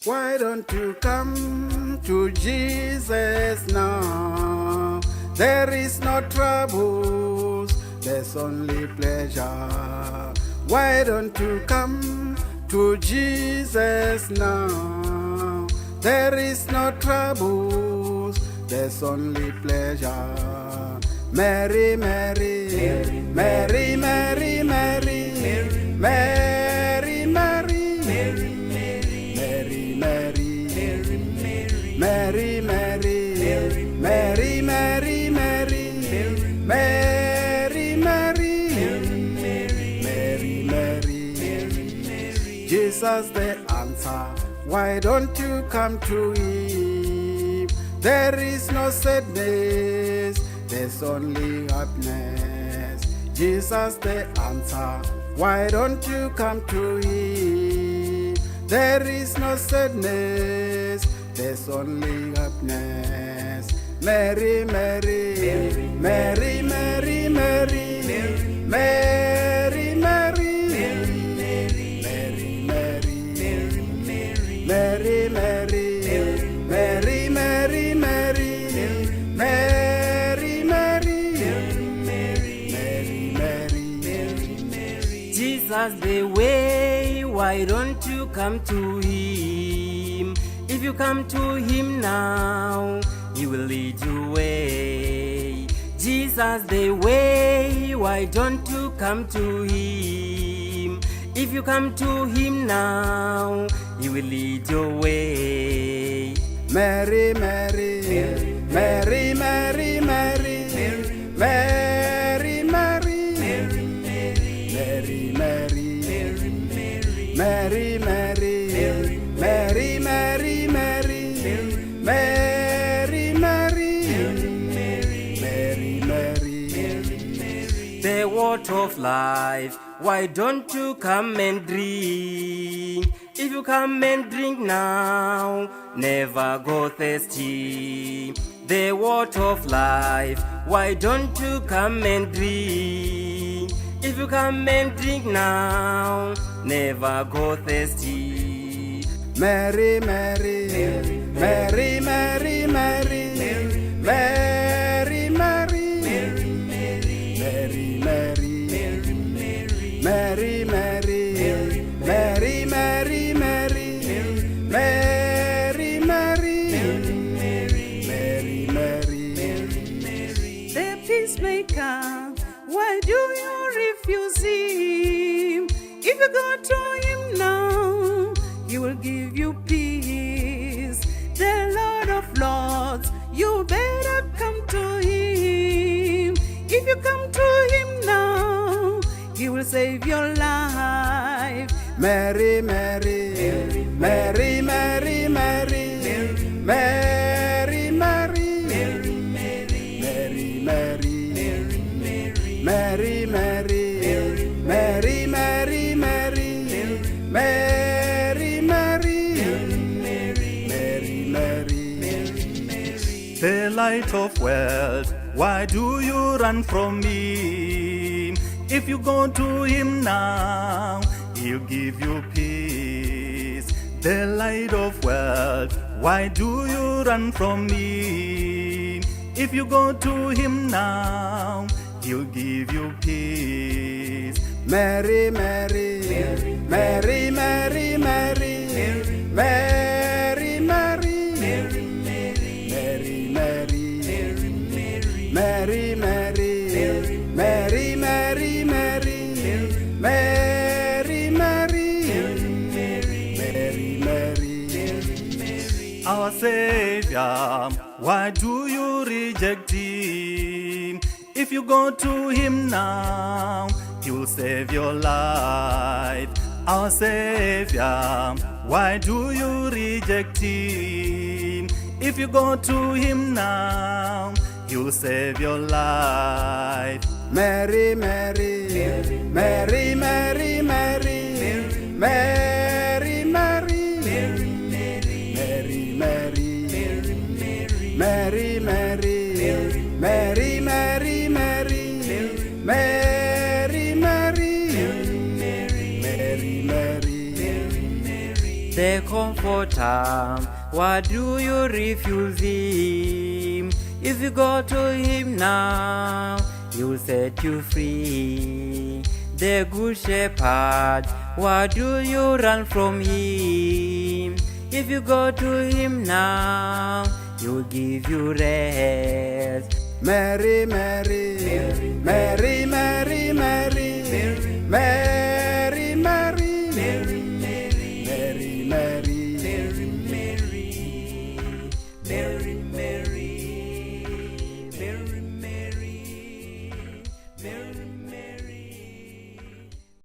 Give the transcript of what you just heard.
Why don't you come to Jesus now? There is no troubles, there's only pleasure. Why don't you come to Jesus now? There is no troubles, there's only pleasure. Mary, Mary, Mary, Mary, Mary, Mary, Mary, Mary, Mary, Mary, Mary, Mary, Mary, Mary, Mary, Mary, Jesus the answer. Why don't you come to Him? There is no sadness, there's only happiness. Jesus the answer. Why don't you come to Him? There is no sadness, there's only happiness. Mary, Mary, Mary, Mary, Mary, Mary, Mary, Mary, Mary, Mary, Mary, Mary, Mary, Jesus the way, why don't you come to Him? If you come to Him now, He will lead you away. Jesus the way, why don't you come to Him? If you come to Him now, He will lead you away. Mary, Mary, Mary, Mary, Mary, Mary, Mary, Mary, Mary, Mary, Mary, Mary, Mary, Mary, The water of life, why don't you come and drink? If you come and drink now, never go thirsty. The water of life, why don't you come and drink? If you come and drink now, never go thirsty. Mary, Mary, Mary, Mary, Mary, Mary, Mary, Mary, Mary, Mary, Mary, Mary, Mary, Mary, The peacemaker, why do you refuse Him? If you go to Him now, He will give you peace. The Lord of Lords, you better come to Him. If you come to Him now, He will save your life. Mary, Mary, Mary, Mary, Mary, Mary, Mary, Mary, Mary, Mary, Mary, Mary, Mary, Mary, The light of wealth, why do you run from Him? If you go to Him now, He'll give you peace. The light of wealth, why do you run from Him? If you go to Him now, He'll give you peace. Mary, Mary, Mary, Mary, Mary, Mary, Mary, Mary, Mary, Mary, Mary, Mary, Mary, Mary, Our Savior, why do you reject Him? If you go to Him now, He will save your life. Our Savior, why do you reject Him? If you go to Him now, He will save your life. Mary, Mary, Mary, Mary, Mary, Mary, Mary, Mary, Mary, Mary, Mary, Mary, Mary, The comfort comforter, why do you refuse him? If you go to him now, he will set you free. The good shepherd, why do you run from him? If you go to him now, he will give you rest. Mary, Mary, Mary, Mary, Mary, Mary, Mary.